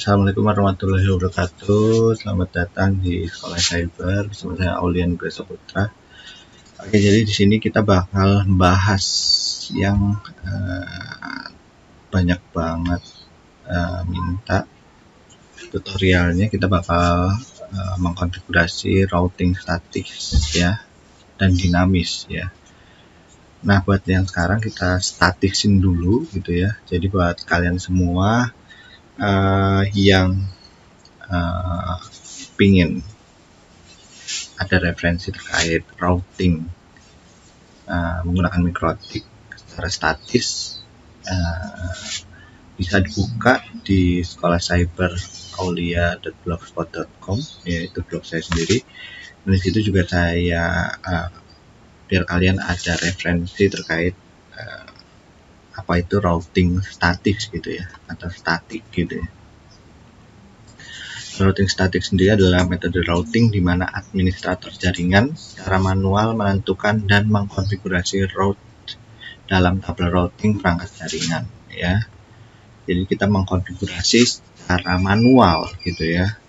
Assalamualaikum warahmatullahi wabarakatuh. Selamat datang di Sekolah Cyber bersama saya Aulian Nugraha Saputra. Oke, jadi di sini kita bakal bahas yang banyak banget minta tutorialnya. Kita bakal mengkonfigurasi routing statis ya dan dinamis ya. Nah, buat yang sekarang kita statisin dulu gitu ya. Jadi buat kalian semua yang pingin ada referensi terkait routing menggunakan mikrotik secara statis, bisa dibuka di sekolah cyber aulia.blogspot.com, yaitu blog saya sendiri. Dan di situ juga saya biar kalian ada referensi terkait apa itu routing statis gitu ya, atau statik gitu ya. Routing statik sendiri adalah metode routing di mana administrator jaringan secara manual menentukan dan mengkonfigurasi route dalam tabel routing perangkat jaringan ya. Jadi kita mengkonfigurasi secara manual gitu ya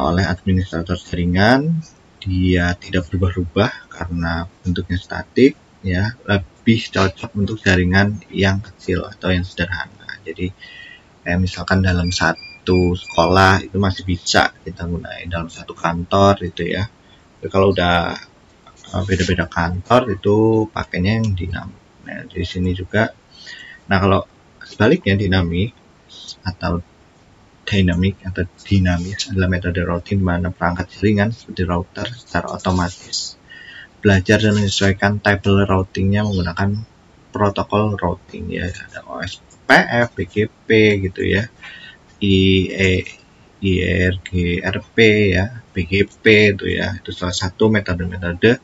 oleh administrator jaringan. Dia tidak berubah-ubah karena bentuknya statik ya, lebih cocok untuk jaringan yang kecil atau yang sederhana. Jadi kayak misalkan dalam satu sekolah itu masih bisa kita gunain, dalam satu kantor itu ya. Tapi kalau udah beda-beda kantor itu pakainya yang dinamik. Nah, di sini juga. Nah, kalau sebaliknya dinamis atau dinamis adalah metode routing di mana perangkat jaringan seperti router secara otomatis belajar dan menyesuaikan tabel routingnya menggunakan protokol routing ya, ada OSPF, BGP gitu ya, IRGRP ya, BGP itu ya, itu salah satu metode-metode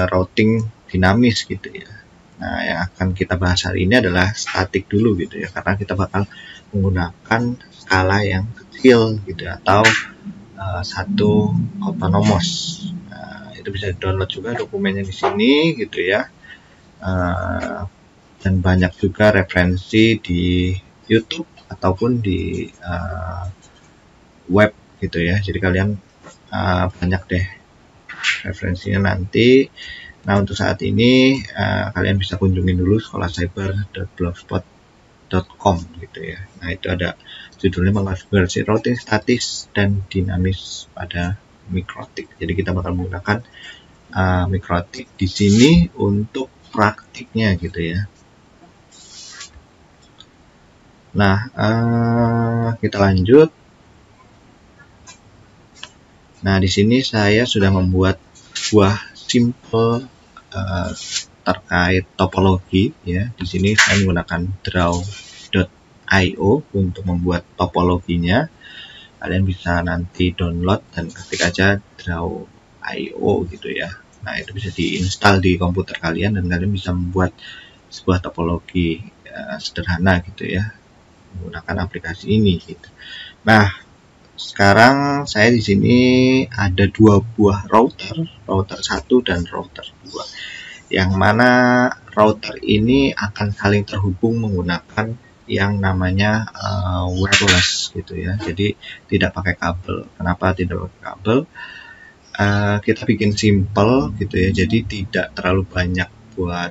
routing dinamis gitu ya. Nah, yang akan kita bahas hari ini adalah statik dulu gitu ya, karena kita bakal menggunakan skala yang kecil gitu ya, atau satu autonomous. Itu bisa download juga dokumennya di sini gitu ya. Dan banyak juga referensi di YouTube ataupun di web gitu ya. Jadi kalian banyak deh referensinya nanti. Nah, untuk saat ini kalian bisa kunjungi dulu sekolahcyber.blogspot.com gitu ya. Nah, itu ada judulnya mengkonfigurasi routing statis dan dinamis pada mikrotik. Jadi kita bakal menggunakan mikrotik di sini untuk praktiknya gitu ya. Nah, kita lanjut. Nah, di sini saya sudah membuat sebuah simple terkait topologi ya. Di sini saya menggunakan draw.io untuk membuat topologinya. Kalian bisa nanti download dan ketik aja draw.io gitu ya. Nah, itu bisa diinstal di komputer kalian dan kalian bisa membuat sebuah topologi sederhana gitu ya menggunakan aplikasi ini gitu. Nah, sekarang saya di sini ada dua buah router 1 dan router 2. Yang mana router ini akan saling terhubung menggunakan yang namanya wireless gitu ya. Jadi tidak pakai kabel. Kenapa tidak pakai kabel? Kita bikin simple gitu ya. Jadi tidak terlalu banyak buat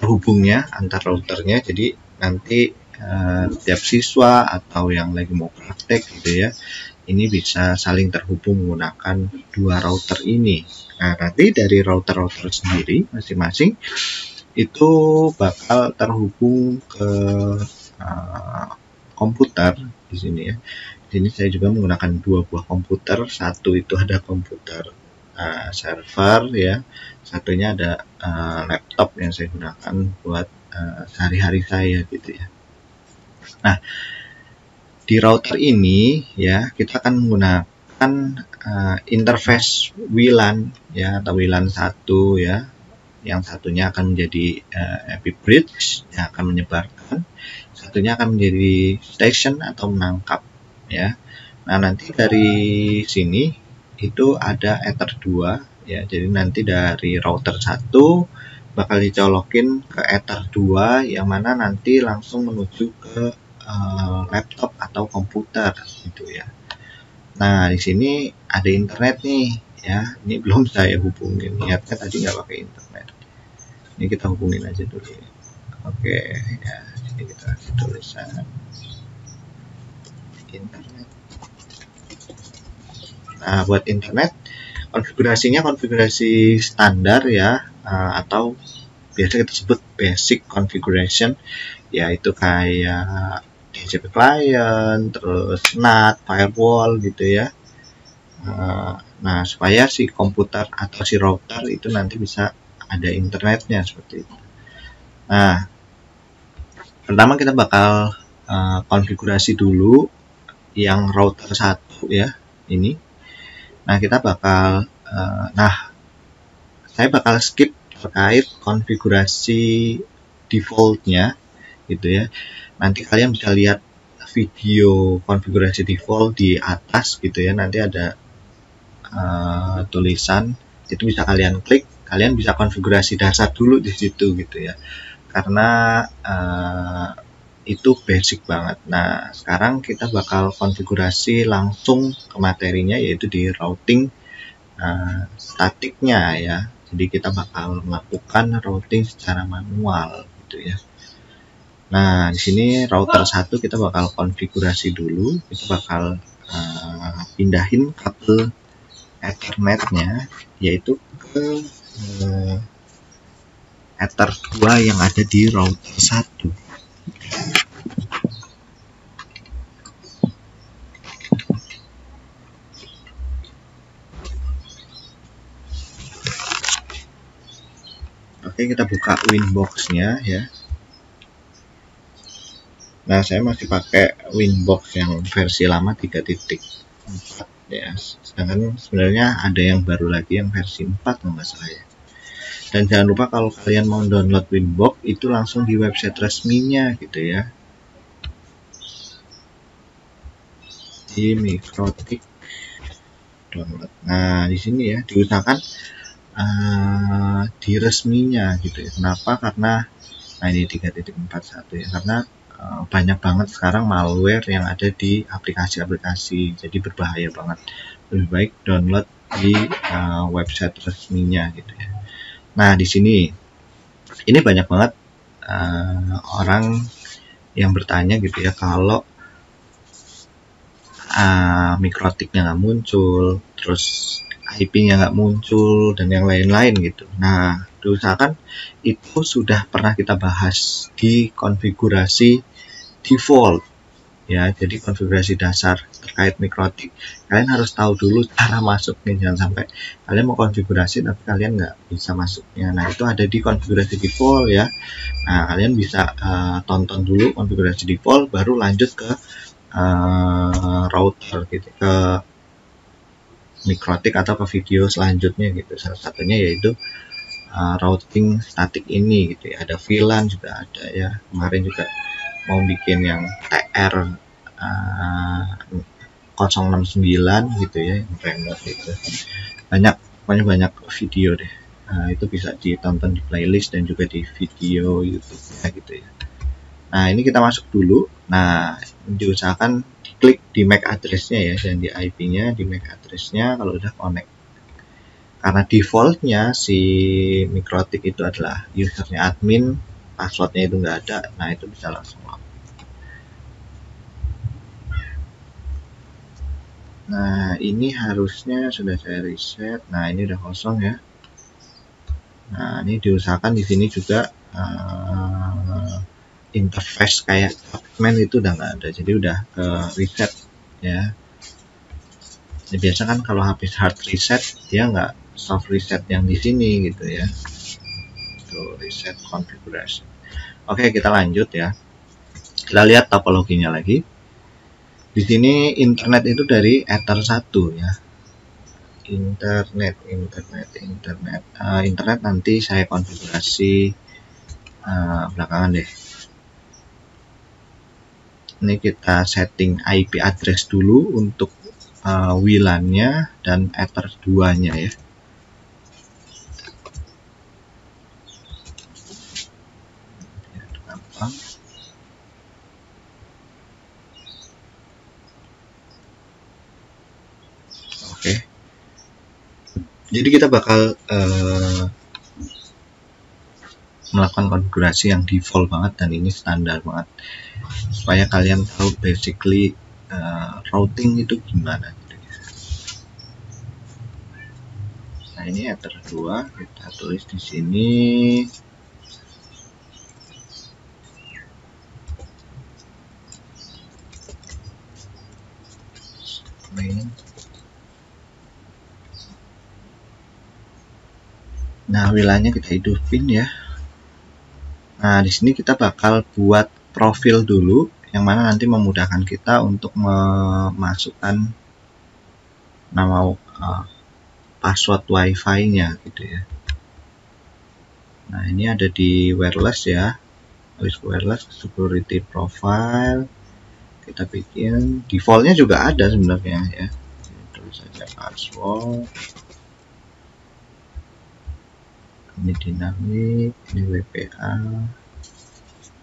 terhubungnya antar routernya. Jadi nanti setiap siswa atau yang lagi mau praktek gitu ya, ini bisa saling terhubung menggunakan dua router ini. Nah, nanti dari router-router sendiri masing-masing itu bakal terhubung ke komputer di sini ya. Di sini saya juga menggunakan dua buah komputer. Satu itu ada komputer server ya, satunya ada laptop yang saya gunakan buat sehari-hari saya gitu ya. Nah, di router ini ya kita akan menggunakan interface WLAN ya, atau WLAN 1 ya. Yang satunya akan menjadi IP bridge yang akan menyebarkan, satunya akan menjadi station atau menangkap ya. Nah, nanti dari sini itu ada Ether 2 ya. Jadi nanti dari router 1 bakal dicolokin ke Ether 2 yang mana nanti langsung menuju ke laptop atau komputer gitu ya. Nah, di sini ada internet nih ya. Ini belum saya hubungin. Niatnya tadi nggak pakai internet. Ini kita hubungin aja dulu ya. Oke, ya. Sini kita kasih tulisan internet. Nah, buat internet konfigurasinya konfigurasi standar ya, atau biasa kita sebut basic configuration, yaitu kayak DHCP client, terus NAT, firewall gitu ya. Nah, supaya si komputer atau si router itu nanti bisa ada internetnya seperti itu. Nah, pertama kita bakal konfigurasi dulu yang router 1 ya, ini. Nah, kita bakal saya bakal skip terkait konfigurasi defaultnya gitu ya. Nanti kalian bisa lihat video konfigurasi default di atas gitu ya. Nanti ada tulisan, itu bisa kalian klik. Kalian bisa konfigurasi dasar dulu di situ gitu ya. Karena itu basic banget. Nah, sekarang kita bakal konfigurasi langsung ke materinya, yaitu di routing statiknya ya. Jadi kita bakal melakukan routing secara manual gitu ya. Nah, di sini router 1 kita bakal konfigurasi dulu. Kita bakal pindahin kabel Ethernet-nya, yaitu ke Ether 2 yang ada di router 1. Oke, kita buka Winbox-nya ya. Nah, saya masih pakai Winbox yang versi lama 3.4 ya. Sedangkan sebenarnya ada yang baru lagi yang versi 4 kalau nggak salah ya. Dan jangan lupa kalau kalian mau download Winbox itu langsung di website resminya gitu ya. Di Mikrotik download. Nah, di sini ya diusahakan di resminya gitu ya. Kenapa? Karena ini 3.41 ya. Karena banyak banget sekarang malware yang ada di aplikasi-aplikasi, jadi berbahaya banget. Lebih baik download di website resminya gitu ya. Nah, di sini ini banyak banget orang yang bertanya gitu ya, kalau Mikrotiknya nggak muncul, terus IP-nya nggak muncul, dan yang lain-lain gitu. Nah, diusahakan itu sudah pernah kita bahas di konfigurasi default ya. Jadi konfigurasi dasar terkait Mikrotik, kalian harus tahu dulu cara masuknya. Jangan sampai kalian mau konfigurasi tapi kalian nggak bisa masuknya. Nah, itu ada di konfigurasi default ya. Nah, kalian bisa tonton dulu konfigurasi default, baru lanjut ke router gitu, ke Mikrotik atau ke video selanjutnya gitu. Salah satunya yaitu routing statik ini gitu ya. Ada VLAN juga ada ya. Kemarin juga mau bikin yang TR 069 gitu ya, yang remote gitu. Banyak video deh. Itu bisa ditonton di playlist dan juga di video YouTube ya gitu ya. Nah, ini kita masuk dulu. Nah, diusahakan diklik di MAC address-nya ya, dan di IP-nya di MAC address-nya kalau udah connect. Karena defaultnya si Mikrotik itu adalah usernya admin, passwordnya itu nggak ada. Nah, itu bisa langsung login. Nah, ini harusnya sudah saya reset. Nah, ini udah kosong ya. Nah, ini diusahakan di sini juga interface kayak Pacman itu udah nggak ada, jadi udah reset ya. Nah, biasa kan kalau habis hard reset dia nggak soft reset yang di sini gitu ya. Tuh, reset configuration. Oke, kita lanjut ya. Kita lihat topologinya lagi. Di sini internet itu dari Ether 1 ya. Internet nanti saya konfigurasi belakangan deh. Ini kita setting IP address dulu untuk WLAN-nya dan Ether 2-nya ya. Oke. Jadi kita bakal melakukan konfigurasi yang default banget, dan ini standar banget supaya kalian tahu basically routing itu gimana gitu ya. Nah, ini Ether 2 kita tulis di sini. Nah, wilayahnya kita hidupin ya. Nah, di sini kita bakal buat profil dulu, yang mana nanti memudahkan kita untuk memasukkan nama password wifi-nya gitu ya. Nah, ini ada di wireless ya. Habis wireless, security profile. Kita bikin defaultnya juga ada sebenarnya ya. Tulis saja password. Ini dinamik, ini WPA.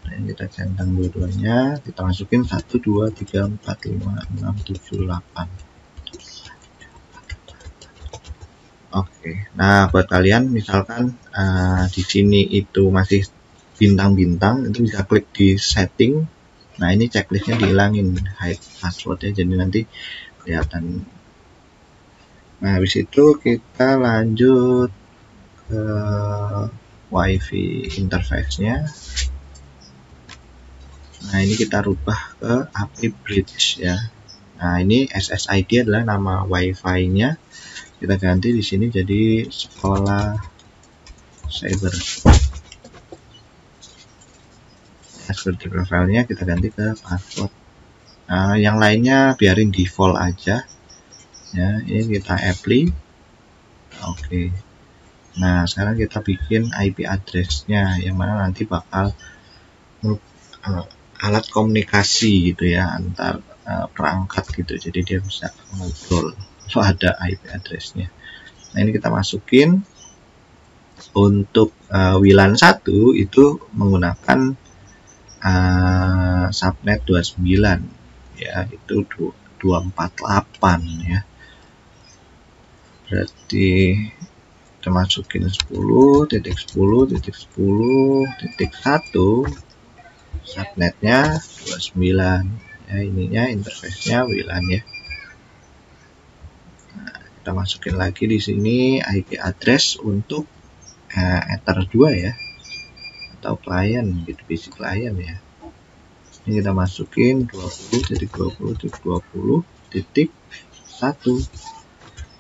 Dan kita centang dua-duanya, kita masukin 1 2 3 4 5 6 7 8. Oke. Nah, buat kalian misalkan di sini itu masih bintang-bintang, itu bisa klik di setting. Nah, ini checklistnya dihilangin, hide passwordnya, jadi nanti kelihatan. Nah, habis itu kita lanjut ke wifi interface-nya. Nah, ini kita rubah ke API bridge ya. Nah, ini SSID adalah nama wifi-nya. Kita ganti di sini jadi sekolah cyber. Security profile-nya kita ganti ke password. Nah, yang lainnya biarin default aja. Ya, ini kita apply. Oke. Nah, sekarang kita bikin IP address-nya, yang mana nanti bakal alat komunikasi gitu ya antar perangkat gitu. Jadi dia bisa ngobrol kalau ada IP address-nya. Nah, ini kita masukin. Untuk WLAN 1 itu menggunakan subnet 29 ya, itu 248 ya. Berarti kita masukin 10.10.10.1 subnetnya 29 ya, ininya interface-nya WLAN ya. Nah, kita masukin lagi di sini IP address untuk Ether 2 ya, atau klien gitu, basic klien ya. Ini kita masukin 20.20.20.1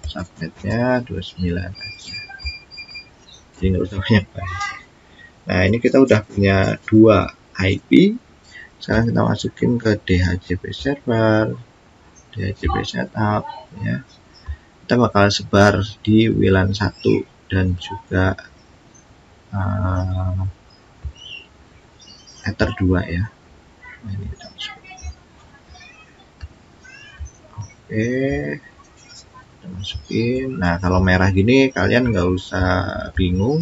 subnetnya 29 aja, jadi nggak usah banyak-banyak. Nah, ini kita udah punya 2 IP. Sekarang kita masukin ke DHCP server, DHCP setup ya. Kita bakal sebar di WLAN 1 dan juga Ether 2 ya. Nah, ini kita masukin. Oke, kita masukin. Nah, kalau merah gini kalian nggak usah bingung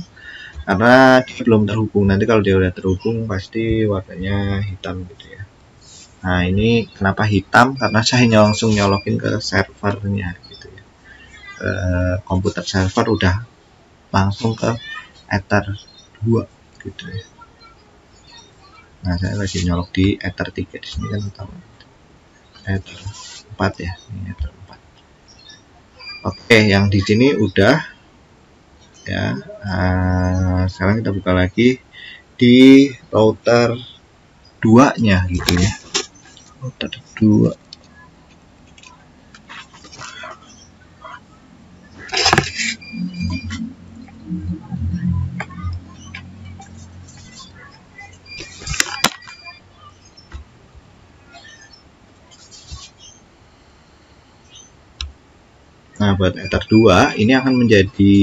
karena dia belum terhubung. Nanti kalau dia udah terhubung pasti warnanya hitam gitu ya. Nah, ini kenapa hitam, karena saya langsung nyolokin ke servernya gitu ya, komputer server udah langsung ke Ether 2 gitu ya. Nah, saya lagi nyolok di Ether 3 di sini kan utama. Ether 4 ya, ini Ether 4. Oke, yang di sini udah ya. Sekarang kita buka lagi di router 2-nya gitu ya. Router 2. Nah, buat Ether 2 ini akan menjadi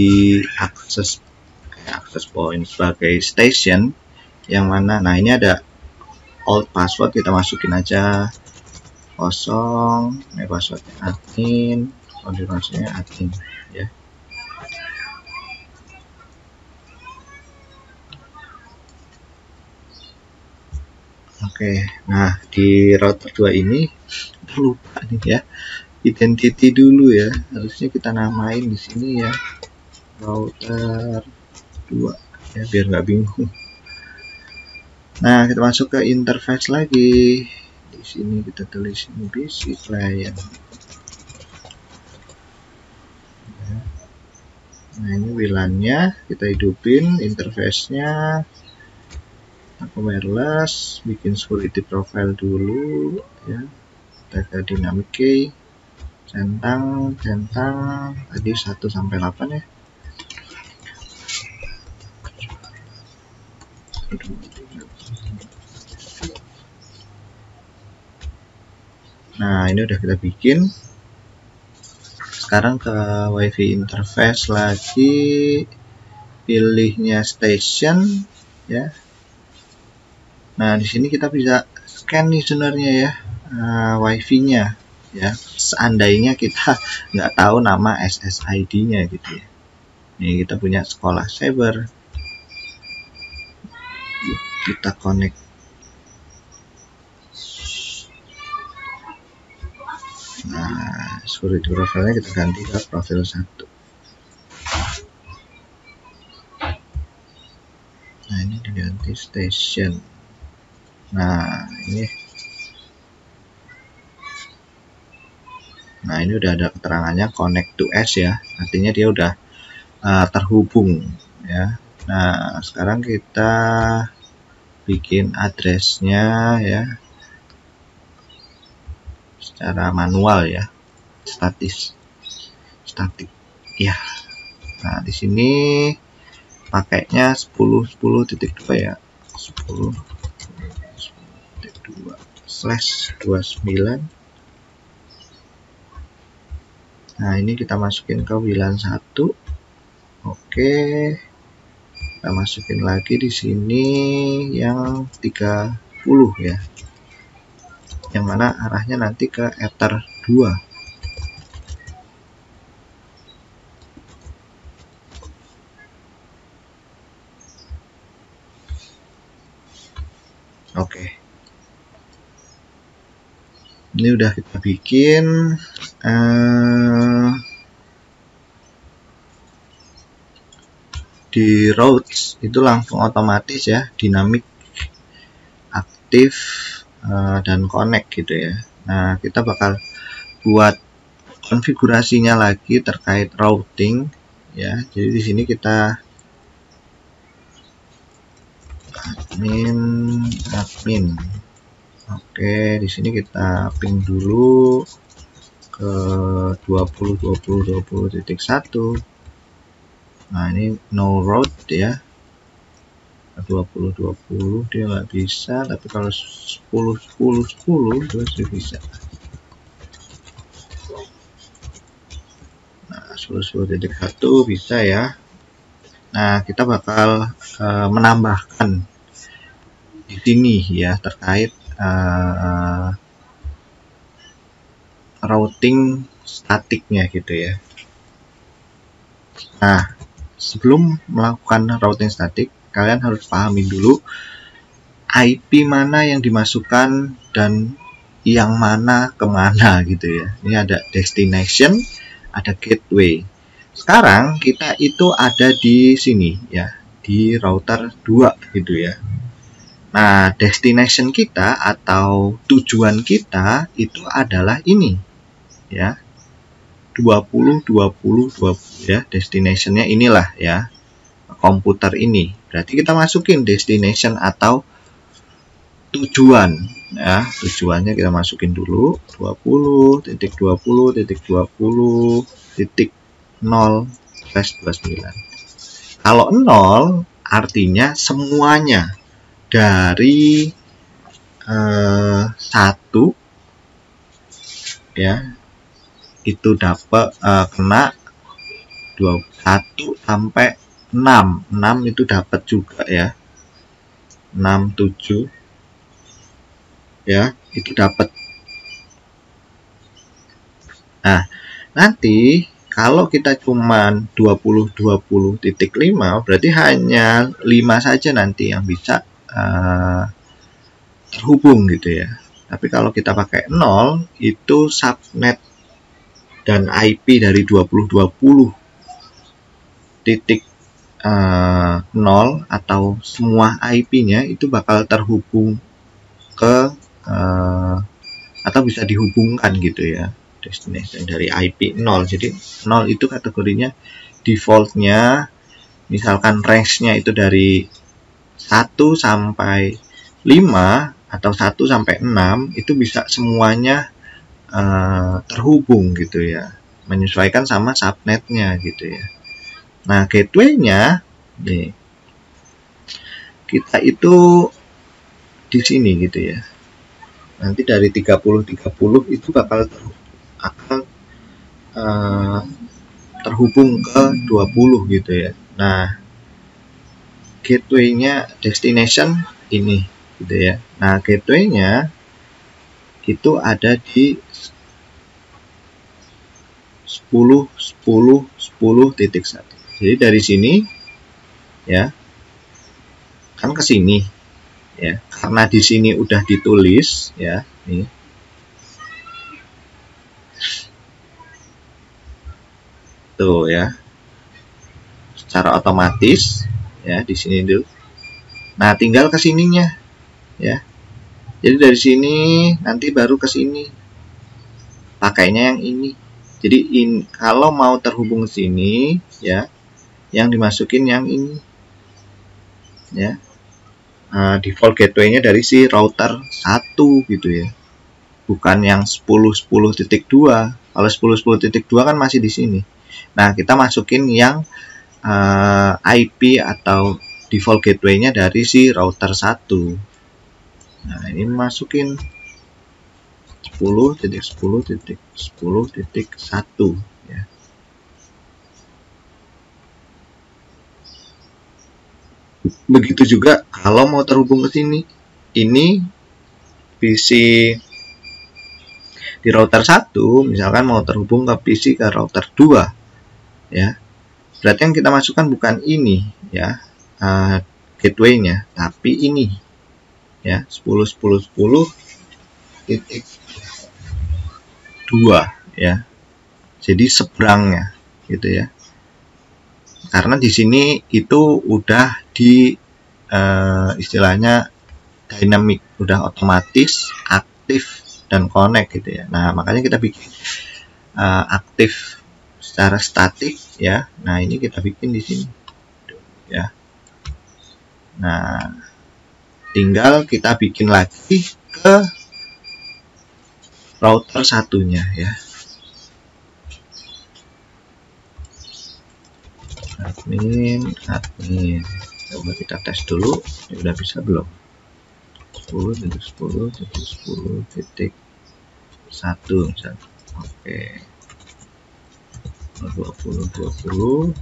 akses point sebagai station, yang mana, nah ini ada old password, kita masukin aja 0, ini passwordnya admin, konfirmasinya admin ya. Oke, nah di router 2 ini lupa nih ya, identity dulu ya, harusnya kita namain di sini ya, router 2 ya, biar nggak bingung. Nah, kita masuk ke interface lagi. Di sini kita tulis ini PC client. Nah, ini WLAN-nya kita hidupin, interface-nya aku wireless, bikin security profile dulu ya. Kita ke dynamic key, centang tadi 1 sampai 8 ya. Nah, ini udah kita bikin. Sekarang ke WiFi interface lagi, pilihnya station ya. Nah, di sini kita bisa scan nih sebenarnya ya, WiFi-nya ya. Seandainya kita nggak tahu nama SSID-nya gitu ya. Nih kita punya sekolah cyber, kita connect. Nah, security profile-nya kita ganti ke profil 1. Nah, ini diganti station. Nah, ini udah ada keterangannya connect to S ya, artinya dia udah terhubung ya. Nah, sekarang kita bikin addressnya ya secara manual ya, statik ya. Nah, di sini pakainya 10.10.2 ya, 10.2/29. Nah, ini kita masukin ke WLAN 1. Oke, kita masukin lagi di sini yang 30 ya, yang mana arahnya nanti ke Ether 2. Oke, ini udah kita bikin. Di routes itu langsung otomatis ya, dynamic, aktif, dan connect gitu ya. Nah, kita bakal buat konfigurasinya lagi terkait routing ya. Jadi di sini kita admin. Oke, di sini kita ping dulu ke 20.20.20.1. Nah, ini no route ya, 20.20 dia nggak bisa, tapi kalau 10.10.10 itu bisa. Nah, 10.10.1 bisa ya. Nah, kita bakal menambahkan di sini ya terkait routing statiknya gitu ya. Nah, sebelum melakukan routing statik, kalian harus pahami dulu IP mana yang dimasukkan dan yang mana kemana gitu ya. Ini ada destination, ada gateway. Sekarang kita itu ada di sini ya, di router 2 gitu ya. Nah, destination kita atau tujuan kita itu adalah ini ya, 20 ya, destinationnya inilah ya, komputer ini. Berarti kita masukin destination atau tujuan ya, tujuannya kita masukin dulu 20.20.20.0/29. Kalau 0 artinya semuanya dari 1 ya, itu dapat kena 21 sampai 6 itu dapat juga ya, 6, 7 ya, itu dapat. Nah, nanti kalau kita cuman 20.20.5 berarti hanya 5 saja nanti yang bisa terhubung gitu ya. Tapi kalau kita pakai 0 itu subnet dan IP dari 2020.0 atau semua IP-nya itu bakal terhubung ke atau bisa dihubungkan gitu ya, destination dari IP 0. Jadi 0 itu kategorinya defaultnya, misalkan range-nya itu dari 1 sampai 5 atau 1 sampai 6, itu bisa semuanya terhubung gitu ya, menyesuaikan sama subnetnya gitu ya. Nah, gateway-nya nih, kita itu di sini gitu ya. Nanti dari 30 itu bakal terhubung ke 20 gitu ya. Nah, gateway-nya destination ini gitu ya. Nah, gateway-nya itu ada di 10.10.10.1. Jadi dari sini ya, kan ke sini ya. Karena di sini udah ditulis ya, nih. Tuh ya. Secara otomatis ya di sini dulu. Nah, tinggal ke sininya ya. Jadi dari sini nanti baru ke sini. Pakainya yang ini. Jadi kalau mau terhubung ke sini ya, yang dimasukin yang ini. Ya. Default gateway-nya dari si router 1 gitu ya. Bukan yang 10.10.2. Kalau 10.10.2 kan masih di sini. Nah, kita masukin yang IP atau default gateway-nya dari si router 1. Nah, ini masukin 10.10.10.1 ya. Begitu juga kalau mau terhubung ke sini. Ini PC di router 1 misalkan mau terhubung ke PC ke router 2 ya. Berarti yang kita masukkan bukan ini ya, gateway-nya, tapi ini ya, 10.10.10.2 ya. Jadi seberangnya gitu ya. Karena di sini itu udah di istilahnya dynamic, udah otomatis aktif dan connect gitu ya. Nah, makanya kita bikin aktif secara statik ya. Nah, ini kita bikin di sini ya. Nah, tinggal kita bikin lagi ke router satunya ya. Admin. Coba kita tes dulu. Ini udah bisa belum? 10.10.10.1 misalnya. Oke. 20.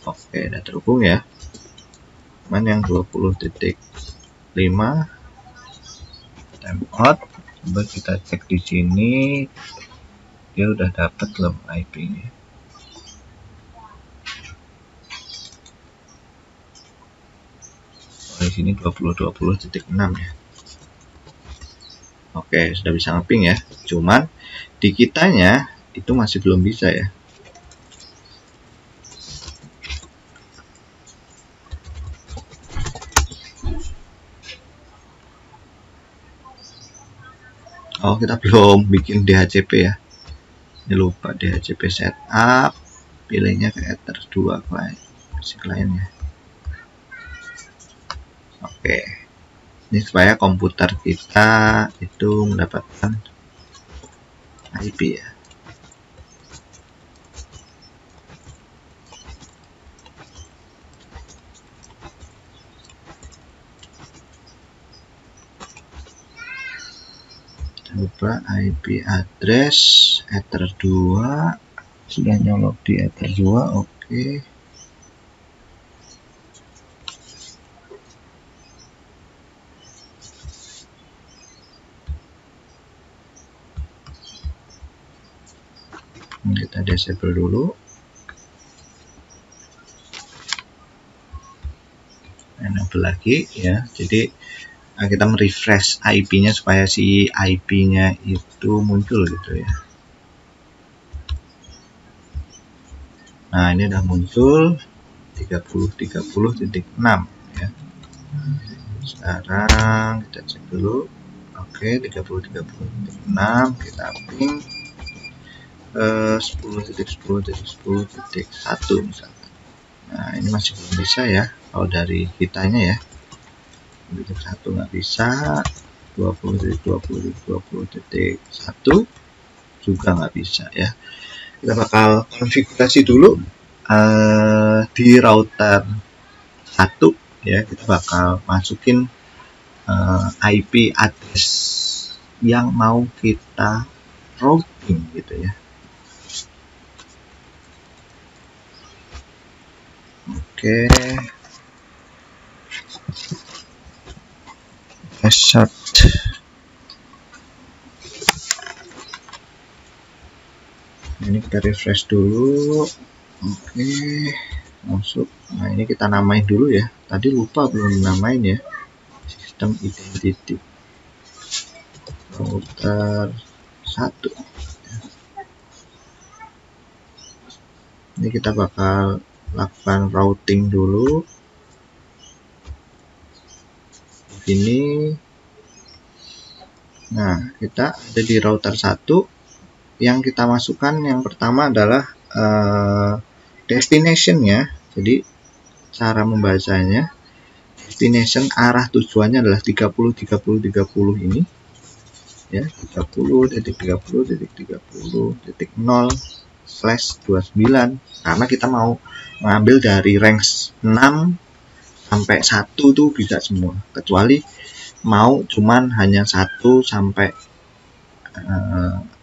Oke, udah terhubung ya. Cuman yang 20.5 timeout. Coba kita cek di sini. Dia udah dapat belum IP-nya? Oh, di sini 20.20.6 ya. Oke, sudah bisa ngeping ya. Cuman di kitanya itu masih belum bisa ya. Oh, kita belum bikin DHCP ya. Ini lupa DHCP setup. Pilihnya ke Ether 2 kliennya. Oke. Ini supaya komputer kita itu mendapatkan IP ya. Coba IP address Ether 2 sudah nyolok di Ether 2. Oke. Kita disable dulu. Enable lagi ya. Jadi Nah, kita merefresh IP-nya supaya si IP-nya itu muncul gitu ya. Nah, ini udah muncul 30.30.6 ya. Sekarang kita cek dulu. Oke, 30.30.6 kita ping 10.10.10.1 misalnya. Nah, ini masih belum bisa ya kalau dari kitanya ya. 1 nggak bisa, 20.20.20.1 juga nggak bisa ya. Kita bakal konfigurasi dulu di router 1 ya. Kita bakal masukin IP address yang mau kita routing gitu ya. Oke, start. Ini kita refresh dulu. Oke, masuk. Nah, ini kita namain dulu ya. Tadi lupa belum namain ya. Sistem identity router 1. Ini kita bakal lakukan routing dulu. Ini. Nah, kita ada di router 1. Yang kita masukkan yang pertama adalah destination-nya. Jadi cara membacanya, destination arah tujuannya adalah 30.30.30 ini ya, 30.30.30.0/29 karena kita mau mengambil dari range 6 sampai 1 tuh bisa semua, kecuali mau cuman hanya 1 sampai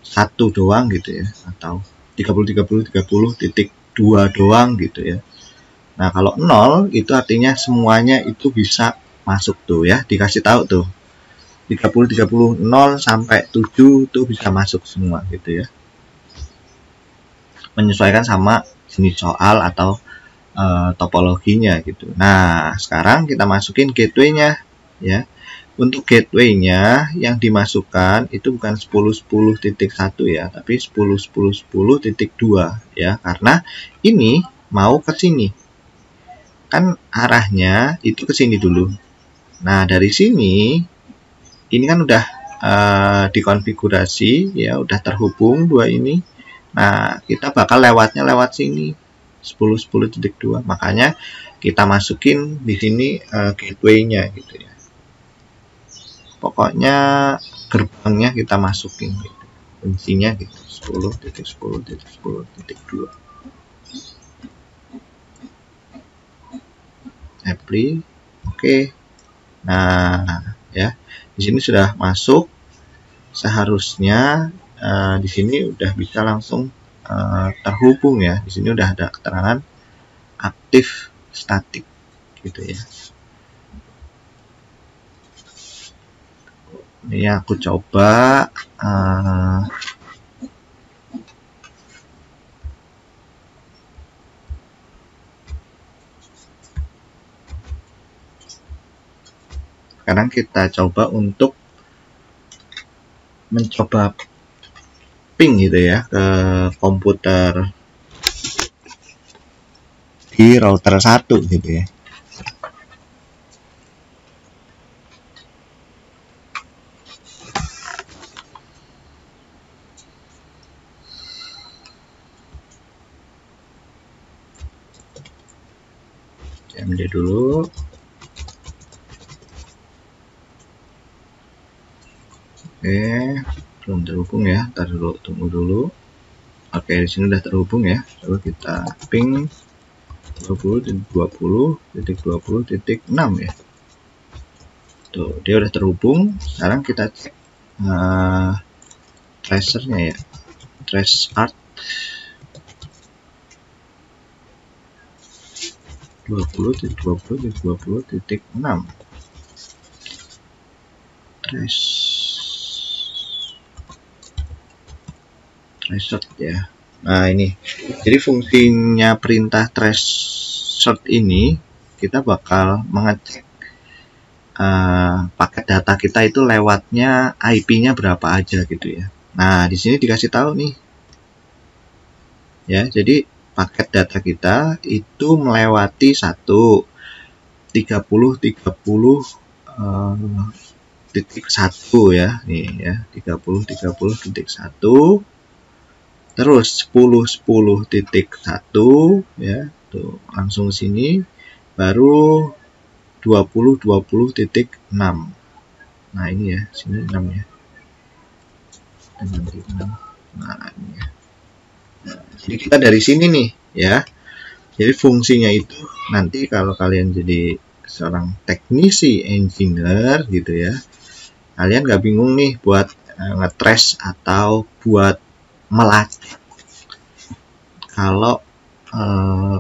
1 doang gitu ya, atau 30.30.30.2 doang gitu ya. Nah, kalau 0 itu artinya semuanya itu bisa masuk tuh ya, dikasih tahu tuh 30.30.0 sampai 7 tuh bisa masuk semua gitu ya, menyesuaikan sama jenis soal atau topologinya gitu. Nah, sekarang kita masukin gateway-nya ya. Untuk gateway-nya yang dimasukkan itu bukan 10.10.1 ya, tapi 10.10.10.2 ya, karena ini mau ke sini. Kan arahnya itu ke sini dulu. Nah, dari sini ini kan udah dikonfigurasi ya, udah terhubung dua ini. Nah, kita bakal lewatnya lewat sini 10.10.2. Makanya kita masukin di sini gateway-nya gitu ya. Pokoknya gerbangnya kita masukin gitu. Kuncinya gitu 10.10.10.2. Apply. Oke. Nah, ya. Di sini sudah masuk. Seharusnya di sini udah bisa langsung terhubung ya. Di sini udah ada keterangan aktif statik gitu ya. Ini aku coba sekarang kita coba untuk mencoba ping gitu ya ke komputer di router 1 gitu ya. CMD dulu. Oke, belum terhubung ya. Ntar dulu, tunggu dulu. Oke, di sini udah terhubung ya. Coba kita ping 20.20.20.6 ya. Tuh, dia udah terhubung. Sekarang kita cek tracernya ya. Trace art 20.20.20.6. Trace ya. Nah, ini. Jadi fungsinya perintah trace ini kita bakal mengecek paket data kita itu lewatnya IP-nya berapa aja gitu ya. Nah, di sini dikasih tahu nih. Ya, jadi paket data kita itu melewati 30.30.1 ya. Nih ya, 30.30.1 terus 10.10.1 ya. Tuh, langsung sini baru 20.20.6. Nah, ini ya, sini 6 ya. Nah, ini ya. Nah, jadi kita dari sini nih ya. Jadi fungsinya itu nanti kalau kalian jadi seorang teknisi engineer gitu ya, kalian nggak bingung nih buat ngetrace atau buat melacak kalau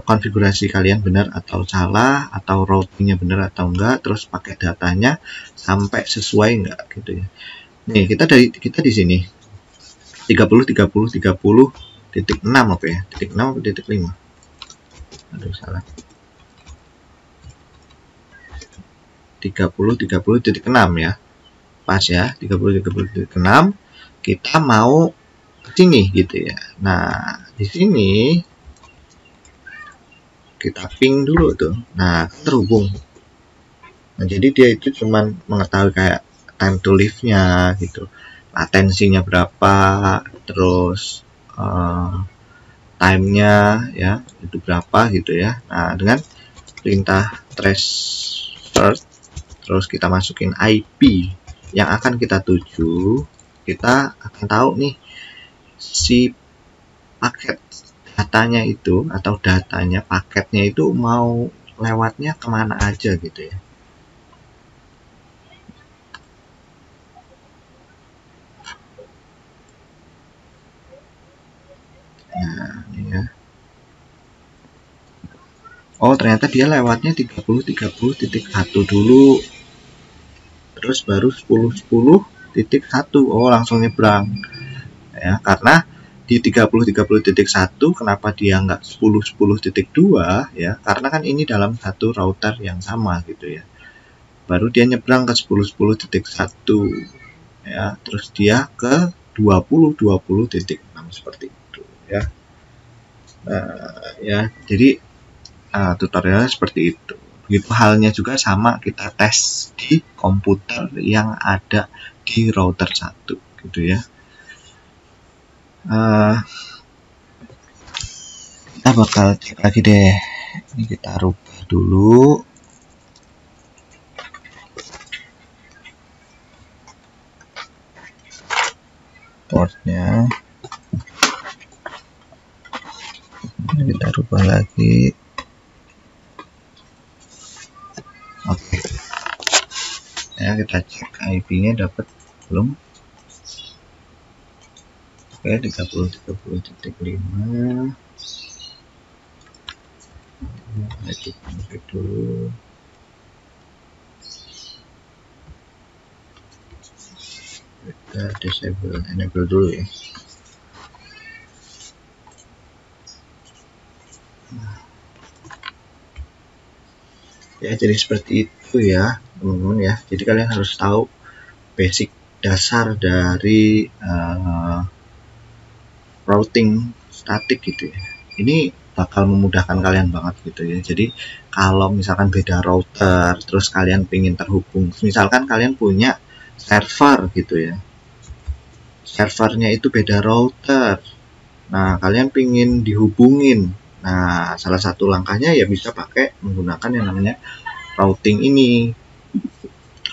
konfigurasi kalian benar atau salah, atau routingnya benar atau enggak, terus pakai datanya sampai sesuai enggak gitu ya. Nih kita di sini 30.30.30.6 apa ya? Titik 6 atau titik 5? Aduh, salah. 30.30.6 ya. Pas ya, 30.30.6 kita mau ke sini gitu ya. Nah, di sini kita ping dulu tuh. Nah, terhubung. Nah, jadi dia itu cuman mengetahui kayak time to live-nya gitu. Latensinya berapa, terus time-nya ya, itu berapa gitu ya. Nah, dengan perintah trace first, terus kita masukin IP yang akan kita tuju, kita akan tahu nih si paket datanya itu atau datanya paketnya itu mau lewatnya kemana aja gitu ya. Nah, ini ya. Oh, ternyata dia lewatnya 30.30.1 dulu. Terus baru 10.10.1. Oh, langsung nyebrang. Ya, karena di 30.30.1 kenapa dia nggak 10.10.2 ya? Karena kan ini dalam satu router yang sama gitu ya. Baru dia nyebrang ke 10.10.1 ya, terus dia ke 20.20.6 seperti itu ya. Ya, jadi tutorialnya seperti itu. Begitu halnya juga sama kita tes di komputer yang ada di router 1 gitu ya. Kita bakal cek lagi deh. Ini kita rubah dulu. Portnya. Ini kita rubah lagi. Oke. Ya, kita cek IP-nya dapat belum? Oke, 30.30.5. Kita cek dulu. Kita disable, enable dulu ya. Ya, jadi seperti itu ya teman-teman ya. Jadi kalian harus tahu basic dasar dari routing statik gitu ya. Ini bakal memudahkan kalian banget gitu ya. Jadi kalau misalkan beda router, terus kalian pengen terhubung, misalkan kalian punya server gitu ya, servernya itu beda router, nah kalian pengen dihubungin, nah salah satu langkahnya ya bisa pakai menggunakan yang namanya routing ini,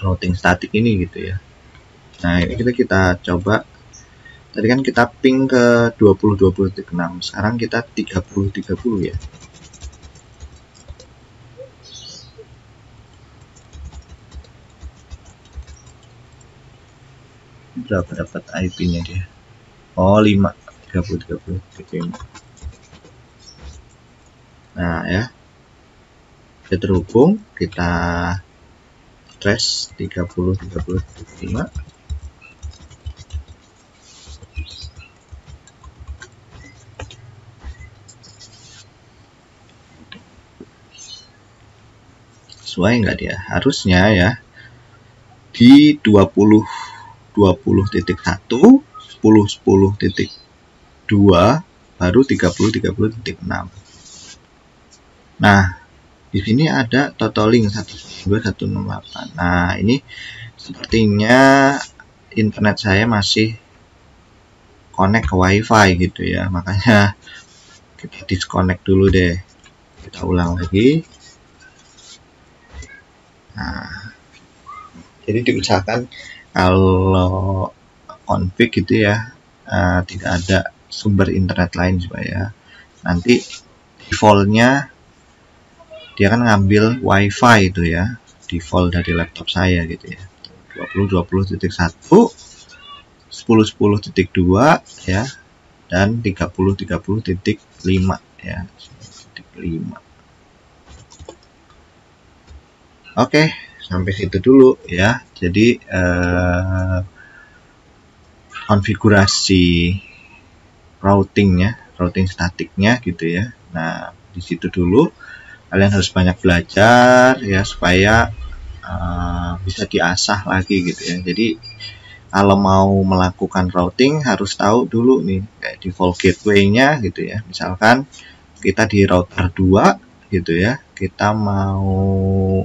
routing statik ini gitu ya. Nah, ini kita coba. Tadi kan kita ping ke 20.20.6, sekarang kita 30.30 ya. Berapa dapat IP-nya dia? Oh, 5. 30.30.5. Nah, ya. Kita terhubung, kita trace 30.30.5. Sesuai nggak dia? Harusnya ya. di 20.20.1, 10.10.2, baru 30.30.6. Nah, di sini ada totaling 192.168. Nah, ini sepertinya internet saya masih connect ke WiFi gitu ya, makanya kita disconnect dulu deh. Kita ulang lagi. Nah, jadi diusahakan kalau config gitu ya, tidak ada sumber internet lain supaya nanti defaultnya dia kan ngambil WiFi itu ya, default dari laptop saya gitu ya. 20.20.1, 10.10.2 ya, dan 30.30.5 ya. 5. Oke, sampai situ dulu ya. Jadi konfigurasi routing statiknya gitu ya. Nah, di situ dulu kalian harus banyak belajar ya supaya bisa diasah lagi gitu ya. Jadi kalau mau melakukan routing harus tahu dulu nih kayak default gateway-nya gitu ya. Misalkan kita di router 2 gitu ya, kita mau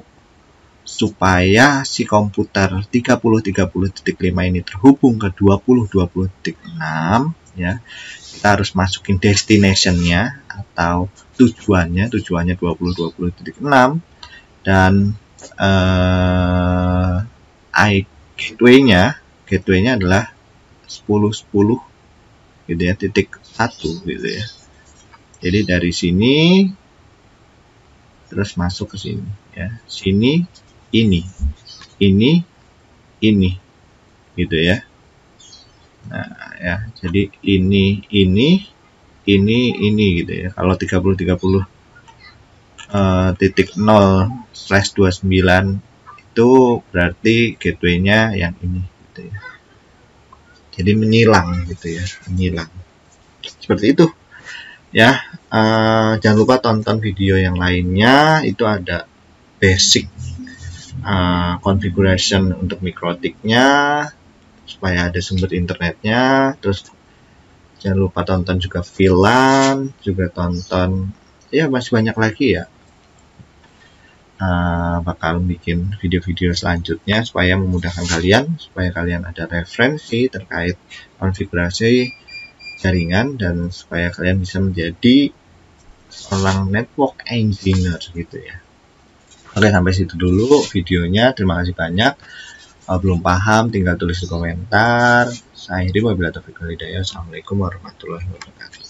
supaya si komputer 30.30.5 ini terhubung ke 20.20.6 ya, kita harus masukin destination-nya atau tujuannya 20.20.6 dan gateway-nya adalah 10.10 gitu ya, .1 gitu ya. Jadi dari sini terus masuk ke sini ya, sini ini gitu ya. Nah ya, jadi ini gitu ya. Kalau 30.30.0/29 itu berarti gateway-nya yang ini gitu ya. Jadi menyilang gitu ya, menyilang. Seperti itu ya. Jangan lupa tonton video yang lainnya, itu ada basic configuration untuk mikrotiknya supaya ada sumber internetnya. Terus jangan lupa tonton juga VLAN, juga tonton ya masih banyak lagi ya. Bakal bikin video-video selanjutnya supaya memudahkan kalian, supaya kalian ada referensi terkait konfigurasi jaringan dan supaya kalian bisa menjadi seorang network engineer gitu ya. Oke, sampai situ dulu videonya. Terima kasih banyak. Belum paham tinggal tulis di komentar. Saya Heri, wabillahi taufiq wal hidayah. Assalamualaikum warahmatullahi wabarakatuh.